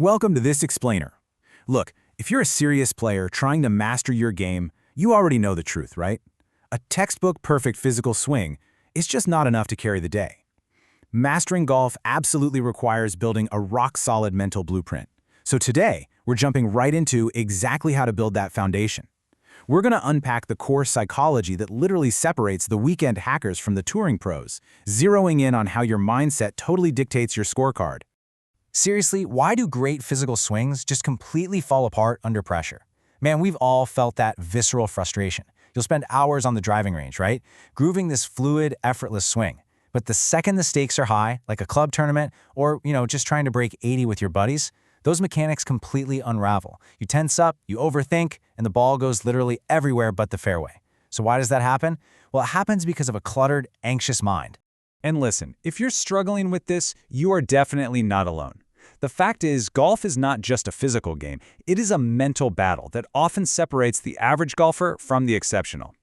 Welcome to this explainer. Look, if you're a serious player trying to master your game, you already know the truth, right? A textbook perfect physical swing is just not enough to carry the day. Mastering golf absolutely requires building a rock-solid mental blueprint. So today, we're jumping right into exactly how to build that foundation. We're going to unpack the core psychology that literally separates the weekend hackers from the touring pros, zeroing in on how your mindset totally dictates your scorecard. Seriously, why do great physical swings just completely fall apart under pressure? Man, we've all felt that visceral frustration. You'll spend hours on the driving range, right? Grooving this fluid, effortless swing. But the second the stakes are high, like a club tournament or, just trying to break 80 with your buddies, those mechanics completely unravel. You tense up, you overthink, and the ball goes literally everywhere but the fairway. So why does that happen? Well, it happens because of a cluttered, anxious mind. And listen, if you're struggling with this, you are definitely not alone. The fact is, golf is not just a physical game. It is a mental battle that often separates the average golfer from the exceptional.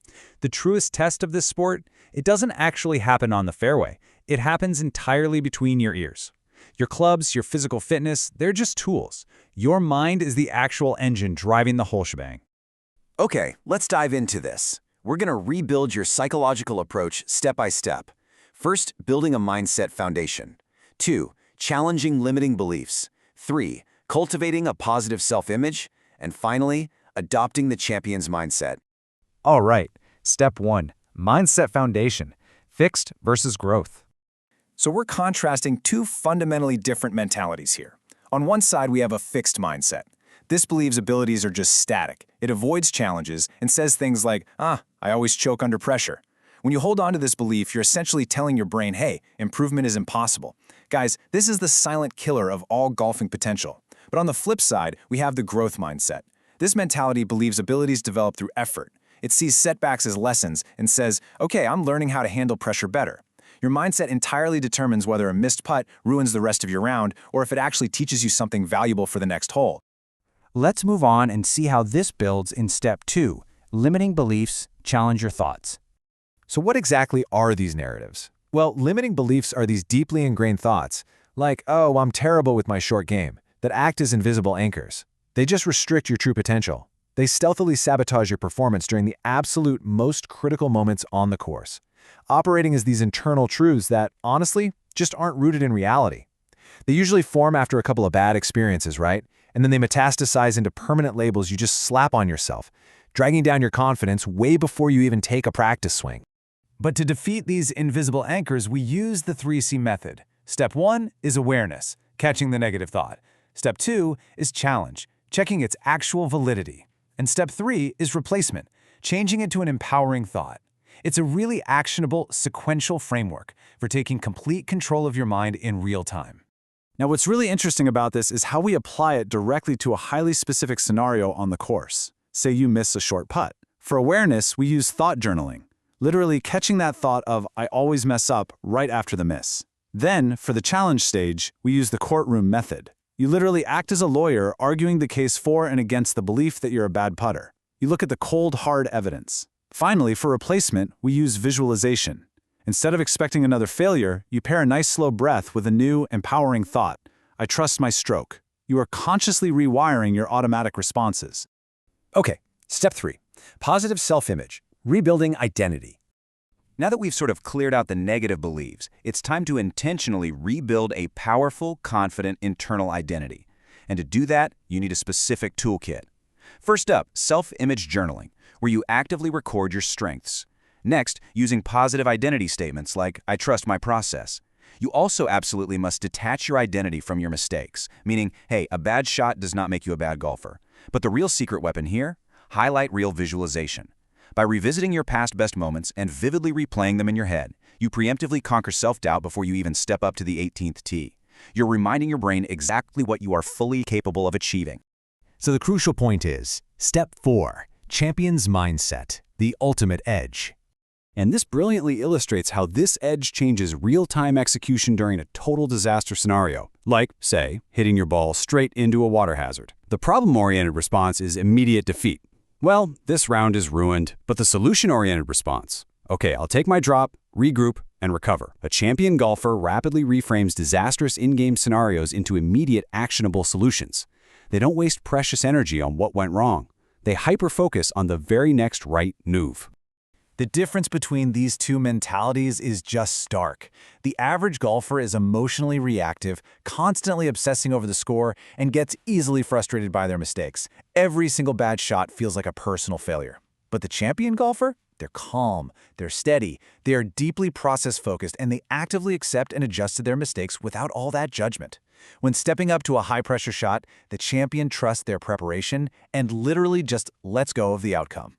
The truest test of this sport, it doesn't actually happen on the fairway. It happens entirely between your ears. Your clubs, your physical fitness, they're just tools. Your mind is the actual engine driving the whole shebang. Okay, let's dive into this. We're going to rebuild your psychological approach step by step. First, building a mindset foundation. 2, challenging limiting beliefs. 3, cultivating a positive self-image. And finally, adopting the champion's mindset. All right, step 1, mindset foundation, fixed versus growth. So we're contrasting two fundamentally different mentalities here. On one side, we have a fixed mindset. This believes abilities are just static. It avoids challenges and says things like, I always choke under pressure. When you hold on to this belief, you're essentially telling your brain, hey, improvement is impossible. Guys, this is the silent killer of all golfing potential. But on the flip side, we have the growth mindset. This mentality believes abilities develop through effort. It sees setbacks as lessons and says, okay, I'm learning how to handle pressure better. Your mindset entirely determines whether a missed putt ruins the rest of your round or if it actually teaches you something valuable for the next hole. Let's move on and see how this builds in step 2, limiting beliefs, challenge your thoughts. So what exactly are these narratives? Well, limiting beliefs are these deeply ingrained thoughts, like, oh, I'm terrible with my short game, that act as invisible anchors. They just restrict your true potential. They stealthily sabotage your performance during the absolute most critical moments on the course, operating as these internal truths that, honestly, just aren't rooted in reality. They usually form after a couple of bad experiences, right? And then they metastasize into permanent labels you just slap on yourself, dragging down your confidence way before you even take a practice swing. But to defeat these invisible anchors, we use the 3C method. Step 1 is awareness, catching the negative thought. Step 2 is challenge, checking its actual validity. And step 3 is replacement, changing it to an empowering thought. It's a really actionable, sequential framework for taking complete control of your mind in real time. Now, what's really interesting about this is how we apply it directly to a highly specific scenario on the course. Say you miss a short putt. For awareness, we use thought journaling, literally catching that thought of, I always mess up right after the miss. Then, for the challenge stage, we use the courtroom method. You literally act as a lawyer arguing the case for and against the belief that you're a bad putter. You look at the cold, hard evidence. Finally, for replacement, we use visualization. Instead of expecting another failure, you pair a nice slow breath with a new, empowering thought. I trust my stroke. You are consciously rewiring your automatic responses. Okay, step 3, positive self-image, rebuilding identity. Now that we've sort of cleared out the negative beliefs, it's time to intentionally rebuild a powerful, confident internal identity. And to do that, you need a specific toolkit. First up, self-image journaling, where you actively record your strengths. Next, using positive identity statements like, I trust my process. You also absolutely must detach your identity from your mistakes, meaning, hey, a bad shot does not make you a bad golfer. But the real secret weapon here? Highlight real visualization. By revisiting your past best moments and vividly replaying them in your head, you preemptively conquer self-doubt before you even step up to the 18th tee. You're reminding your brain exactly what you are fully capable of achieving. So the crucial point is, step 4, champion's mindset, the ultimate edge. And this brilliantly illustrates how this edge changes real-time execution during a total disaster scenario, like, say, hitting your ball straight into a water hazard. The problem-oriented response is immediate defeat. Well, this round is ruined, but the solution-oriented response, okay, I'll take my drop, regroup, and recover. A champion golfer rapidly reframes disastrous in-game scenarios into immediate, actionable solutions. They don't waste precious energy on what went wrong. They hyper-focus on the very next right move. The difference between these two mentalities is just stark. The average golfer is emotionally reactive, constantly obsessing over the score, and gets easily frustrated by their mistakes. Every single bad shot feels like a personal failure. But the champion golfer? They're calm, they're steady, they are deeply process-focused, and they actively accept and adjust to their mistakes without all that judgment. When stepping up to a high-pressure shot, the champion trusts their preparation and literally just lets go of the outcome.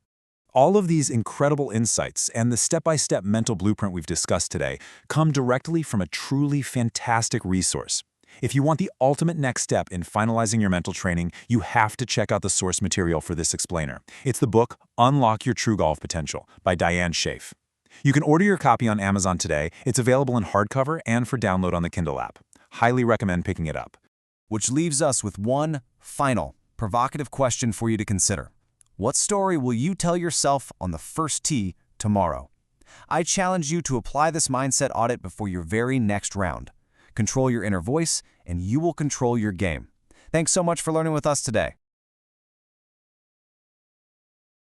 All of these incredible insights and the step-by-step mental blueprint we've discussed today come directly from a truly fantastic resource. If you want the ultimate next step in finalizing your mental training, you have to check out the source material for this explainer. It's the book Unlock Your True Golf Potential by Diane Schaaf. You can order your copy on Amazon today. It's available in hardcover and for download on the Kindle app. Highly recommend picking it up. Which leaves us with one final, provocative question for you to consider. What story will you tell yourself on the first tee tomorrow? I challenge you to apply this mindset audit before your very next round. Control your inner voice, and you will control your game. Thanks so much for learning with us today.